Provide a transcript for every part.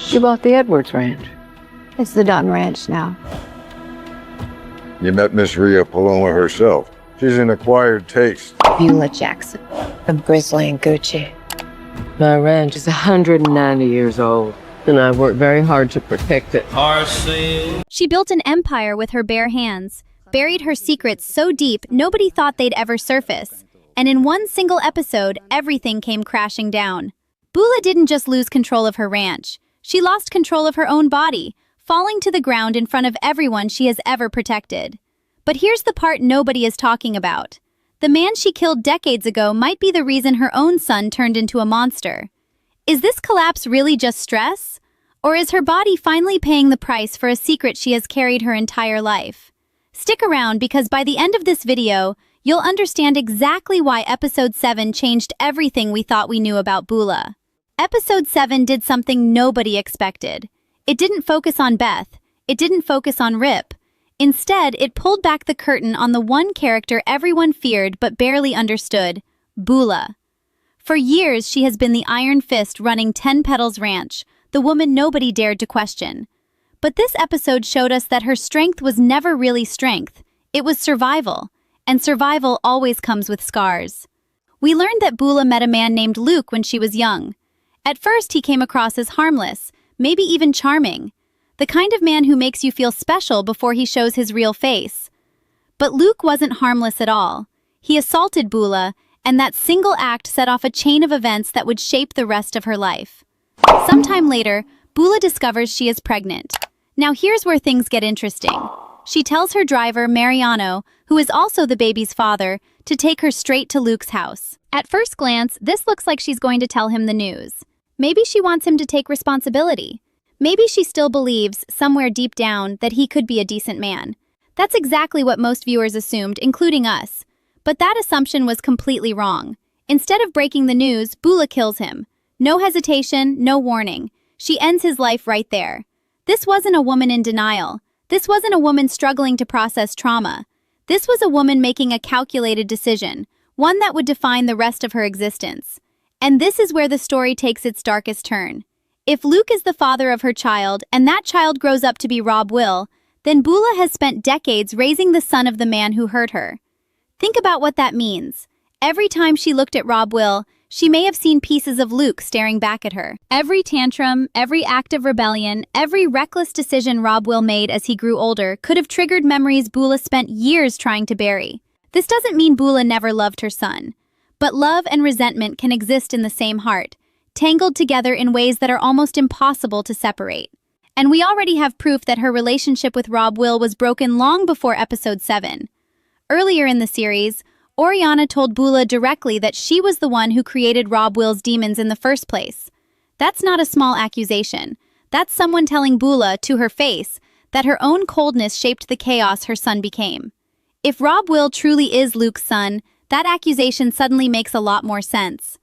You bought the Edwards Ranch. It's the Dutton Ranch now. You met Miss Rhea Paloma herself. She's an acquired taste. Beulah Jackson. Of Grizzly and Gucci. My ranch is 190 years old, and I've worked very hard to protect it. She built an empire with her bare hands, buried her secrets so deep nobody thought they'd ever surface, and in one single episode, everything came crashing down. Beulaha didn't just lose control of her ranch. She lost control of her own body, falling to the ground in front of everyone she has ever protected. But here's the part nobody is talking about. The man she killed decades ago might be the reason her own son turned into a monster. Is this collapse really just stress? Or is her body finally paying the price for a secret she has carried her entire life? Stick around because by the end of this video, you'll understand exactly why Episode 7 changed everything we thought we knew about Beulaha. Episode 7 did something nobody expected. It didn't focus on Beth. It didn't focus on Rip. Instead, it pulled back the curtain on the one character everyone feared but barely understood, Beulaha. For years, she has been the iron fist running 10 Petals Ranch, the woman nobody dared to question. But this episode showed us that her strength was never really strength. It was survival, and survival always comes with scars. We learned that Beulaha met a man named Luke when she was young. At first, he came across as harmless, maybe even charming. The kind of man who makes you feel special before he shows his real face. But Luke wasn't harmless at all. He assaulted Beulaha, and that single act set off a chain of events that would shape the rest of her life. Sometime later, Beulaha discovers she is pregnant. Now here's where things get interesting. She tells her driver, Mariano, who is also the baby's father, to take her straight to Luke's house. At first glance, this looks like she's going to tell him the news. Maybe she wants him to take responsibility. Maybe she still believes, somewhere deep down, that he could be a decent man. That's exactly what most viewers assumed, including us. But that assumption was completely wrong. Instead of breaking the news, Beulaha kills him. No hesitation, no warning. She ends his life right there. This wasn't a woman in denial. This wasn't a woman struggling to process trauma. This was a woman making a calculated decision, one that would define the rest of her existence. And this is where the story takes its darkest turn. If Luke is the father of her child, and that child grows up to be Rob Will, then Beulaha has spent decades raising the son of the man who hurt her. Think about what that means. Every time she looked at Rob Will, she may have seen pieces of Luke staring back at her. Every tantrum, every act of rebellion, every reckless decision Rob Will made as he grew older could have triggered memories Beulaha spent years trying to bury. This doesn't mean Beulaha never loved her son. But love and resentment can exist in the same heart, tangled together in ways that are almost impossible to separate. And we already have proof that her relationship with Rob Will was broken long before Episode 7. Earlier in the series, Oriana told Beulaha directly that she was the one who created Rob Will's demons in the first place. That's not a small accusation. That's someone telling Beulaha, to her face, that her own coldness shaped the chaos her son became. If Rob Will truly is Luke's son, that accusation suddenly makes a lot more sense.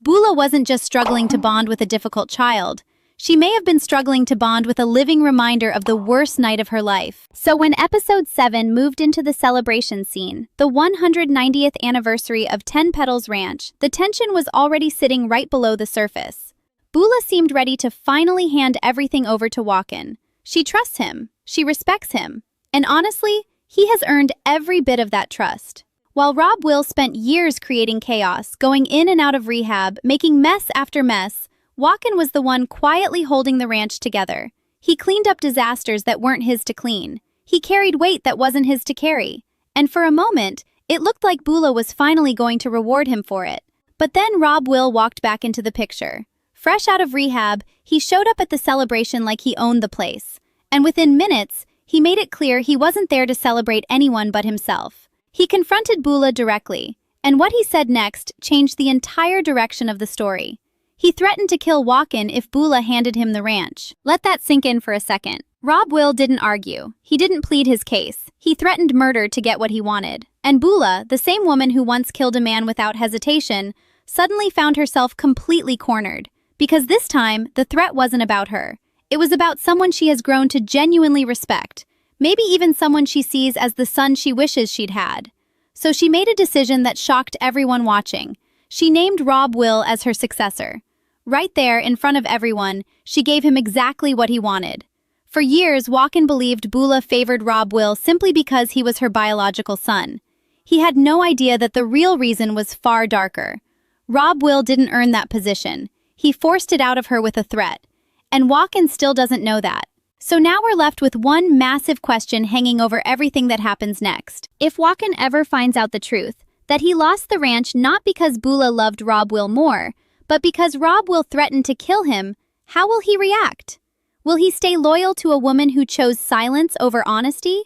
Beulaha wasn't just struggling to bond with a difficult child. She may have been struggling to bond with a living reminder of the worst night of her life. So when Episode 7 moved into the celebration scene, the 190th anniversary of 10 Petals Ranch, the tension was already sitting right below the surface. Beulaha seemed ready to finally hand everything over to Walken. She trusts him. She respects him. And honestly, he has earned every bit of that trust. While Rob Will spent years creating chaos, going in and out of rehab, making mess after mess, Walken was the one quietly holding the ranch together. He cleaned up disasters that weren't his to clean. He carried weight that wasn't his to carry. And for a moment, it looked like Beulaha was finally going to reward him for it. But then Rob Will walked back into the picture. Fresh out of rehab, he showed up at the celebration like he owned the place. And within minutes, he made it clear he wasn't there to celebrate anyone but himself. He confronted Beulaha directly, and what he said next changed the entire direction of the story. He threatened to kill Walken if Beulaha handed him the ranch. Let that sink in for a second. Rob Will didn't argue. He didn't plead his case. He threatened murder to get what he wanted. And Beulaha, the same woman who once killed a man without hesitation, suddenly found herself completely cornered. Because this time, the threat wasn't about her. It was about someone she has grown to genuinely respect. Maybe even someone she sees as the son she wishes she'd had. So she made a decision that shocked everyone watching. She named Rob Will as her successor. Right there, in front of everyone, she gave him exactly what he wanted. For years, Walken believed Beulaha favored Rob Will simply because he was her biological son. He had no idea that the real reason was far darker. Rob Will didn't earn that position. He forced it out of her with a threat. And Walken still doesn't know that. So now we're left with one massive question hanging over everything that happens next. If Walken ever finds out the truth, that he lost the ranch not because Beulaha loved Rob Will more, but because Rob Will threatened to kill him, how will he react? Will he stay loyal to a woman who chose silence over honesty?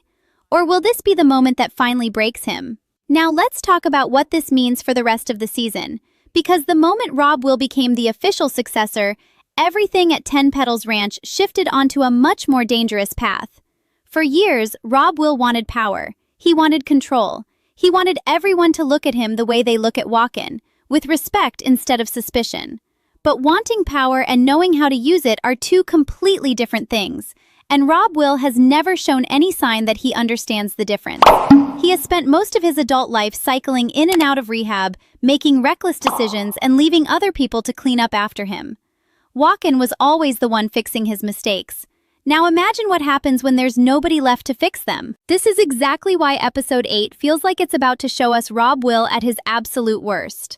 Or will this be the moment that finally breaks him? Now let's talk about what this means for the rest of the season. Because the moment Rob Will became the official successor, everything at 10 Petals Ranch shifted onto a much more dangerous path. For years, Rob Will wanted power. He wanted control. He wanted everyone to look at him the way they look at Walken, with respect instead of suspicion. But wanting power and knowing how to use it are two completely different things, and Rob Will has never shown any sign that he understands the difference. He has spent most of his adult life cycling in and out of rehab, making reckless decisions and leaving other people to clean up after him. Walken was always the one fixing his mistakes. Now imagine what happens when there's nobody left to fix them. This is exactly why episode 8 feels like it's about to show us Rob Will at his absolute worst.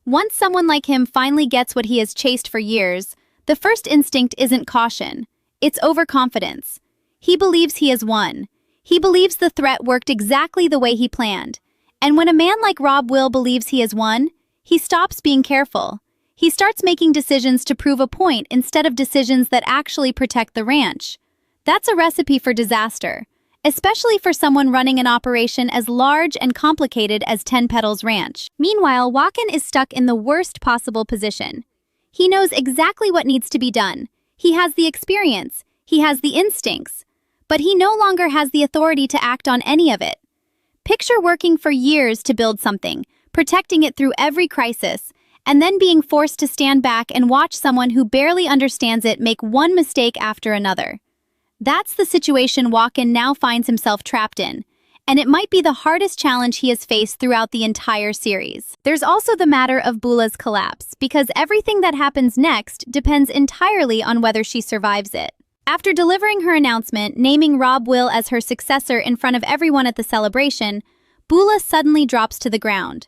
Once someone like him finally gets what he has chased for years, the first instinct isn't caution. It's overconfidence. He believes he has won. He believes the threat worked exactly the way he planned. And when a man like Rob Will believes he has won, he stops being careful. He starts making decisions to prove a point instead of decisions that actually protect the ranch. That's a recipe for disaster, especially for someone running an operation as large and complicated as 10 Petals Ranch. Meanwhile, Walken is stuck in the worst possible position. He knows exactly what needs to be done. He has the experience. He has the instincts. But he no longer has the authority to act on any of it. Picture working for years to build something, protecting it through every crisis, and then being forced to stand back and watch someone who barely understands it make one mistake after another. That's the situation Walken now finds himself trapped in, and it might be the hardest challenge he has faced throughout the entire series. There's also the matter of Beulah's collapse, because everything that happens next depends entirely on whether she survives it. After delivering her announcement, naming Rob Will as her successor in front of everyone at the celebration, Beulaha suddenly drops to the ground.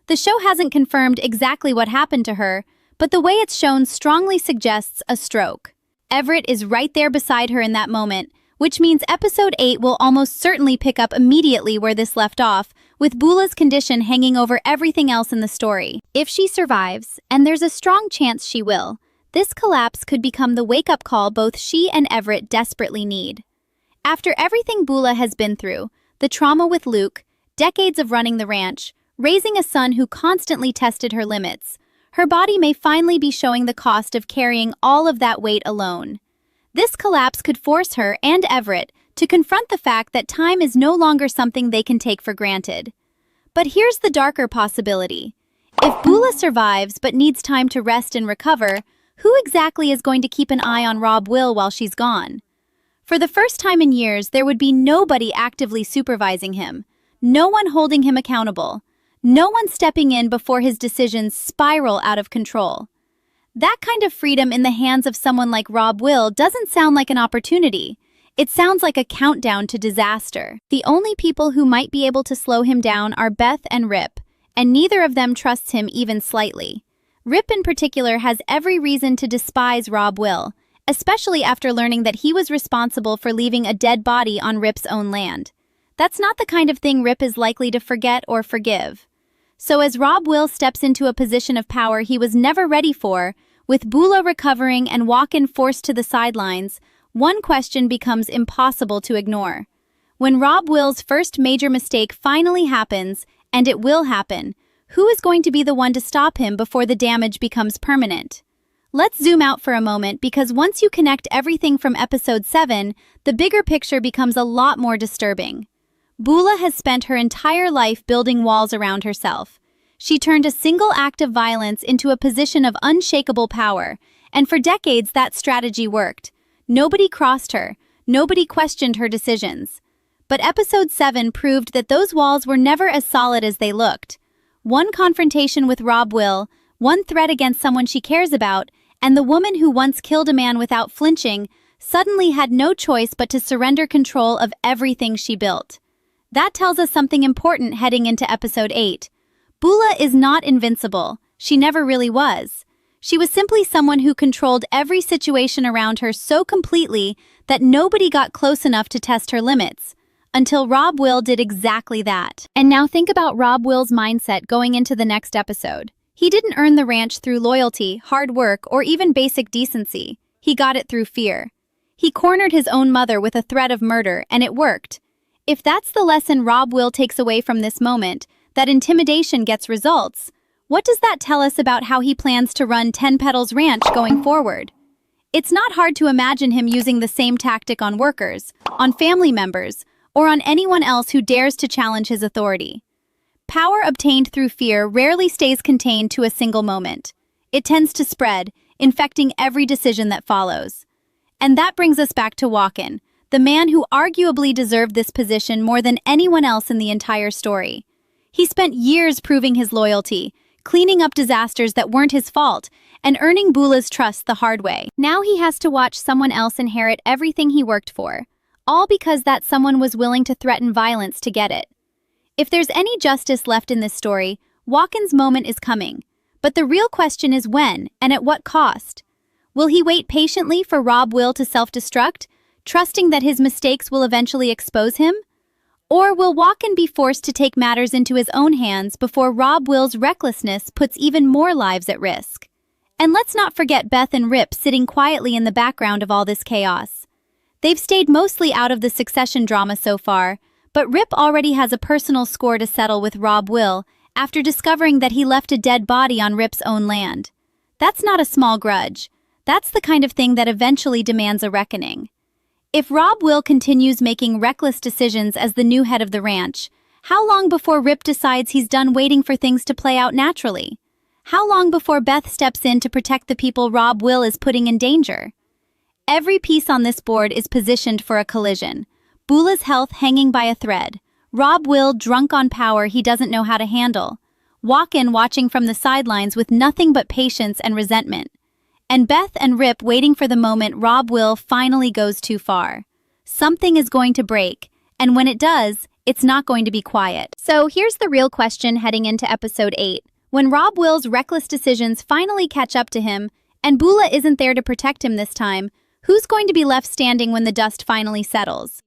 The show hasn't confirmed exactly what happened to her, but the way it's shown strongly suggests a stroke. Everett is right there beside her in that moment, which means episode 8 will almost certainly pick up immediately where this left off, with Beulah's condition hanging over everything else in the story. If she survives, and there's a strong chance she will, this collapse could become the wake-up call both she and Everett desperately need. After everything Beulaha has been through, the trauma with Luke, decades of running the ranch, raising a son who constantly tested her limits, her body may finally be showing the cost of carrying all of that weight alone. This collapse could force her and Everett to confront the fact that time is no longer something they can take for granted. But here's the darker possibility. If Beulaha survives but needs time to rest and recover, who exactly is going to keep an eye on Rob Will while she's gone? For the first time in years, there would be nobody actively supervising him, no one holding him accountable, no one stepping in before his decisions spiral out of control. That kind of freedom in the hands of someone like Rob Will doesn't sound like an opportunity. It sounds like a countdown to disaster. The only people who might be able to slow him down are Beth and Rip, and neither of them trusts him even slightly. Rip in particular has every reason to despise Rob Will, especially after learning that he was responsible for leaving a dead body on Rip's own land. That's not the kind of thing Rip is likely to forget or forgive. So as Rob Will steps into a position of power he was never ready for, with Beulaha recovering and Walken forced to the sidelines, one question becomes impossible to ignore. When Rob Will's first major mistake finally happens, and it will happen, who is going to be the one to stop him before the damage becomes permanent? Let's zoom out for a moment, because once you connect everything from episode 7, the bigger picture becomes a lot more disturbing. Beulaha has spent her entire life building walls around herself. She turned a single act of violence into a position of unshakable power, and for decades that strategy worked. Nobody crossed her, nobody questioned her decisions. But episode 7 proved that those walls were never as solid as they looked. One confrontation with Rob Will, one threat against someone she cares about, and the woman who once killed a man without flinching suddenly had no choice but to surrender control of everything she built. That tells us something important heading into episode 8. Beulaha is not invincible. She never really was. She was simply someone who controlled every situation around her so completely that nobody got close enough to test her limits, until Rob Will did exactly that. And now think about Rob Will's mindset going into the next episode. He didn't earn the ranch through loyalty, hard work, or even basic decency. He got it through fear. He cornered his own mother with a threat of murder, and it worked. If that's the lesson Rob Will takes away from this moment, that intimidation gets results, what does that tell us about how he plans to run Ten Petals Ranch going forward? It's not hard to imagine him using the same tactic on workers, on family members, or on anyone else who dares to challenge his authority. Power obtained through fear rarely stays contained to a single moment. It tends to spread, infecting every decision that follows. And that brings us back to Walken, the man who arguably deserved this position more than anyone else in the entire story. He spent years proving his loyalty, cleaning up disasters that weren't his fault, and earning Beulaha's trust the hard way. Now he has to watch someone else inherit everything he worked for, all because that someone was willing to threaten violence to get it. If there's any justice left in this story, Walken's moment is coming. But the real question is when, and at what cost? Will he wait patiently for Rob Will to self-destruct, trusting that his mistakes will eventually expose him? Or will Walken be forced to take matters into his own hands before Rob Will's recklessness puts even more lives at risk? And let's not forget Beth and Rip sitting quietly in the background of all this chaos. They've stayed mostly out of the succession drama so far, but Rip already has a personal score to settle with Rob Will after discovering that he left a dead body on Rip's own land. That's not a small grudge. That's the kind of thing that eventually demands a reckoning. If Rob Will continues making reckless decisions as the new head of the ranch, how long before Rip decides he's done waiting for things to play out naturally? How long before Beth steps in to protect the people Rob Will is putting in danger? Every piece on this board is positioned for a collision. Beulaha's health hanging by a thread. Rob Will drunk on power he doesn't know how to handle. Walken watching from the sidelines with nothing but patience and resentment. And Beth and Rip waiting for the moment Rob Will finally goes too far. Something is going to break, and when it does, it's not going to be quiet. So here's the real question heading into episode 8. When Rob Will's reckless decisions finally catch up to him, and Beulaha isn't there to protect him this time, who's going to be left standing when the dust finally settles?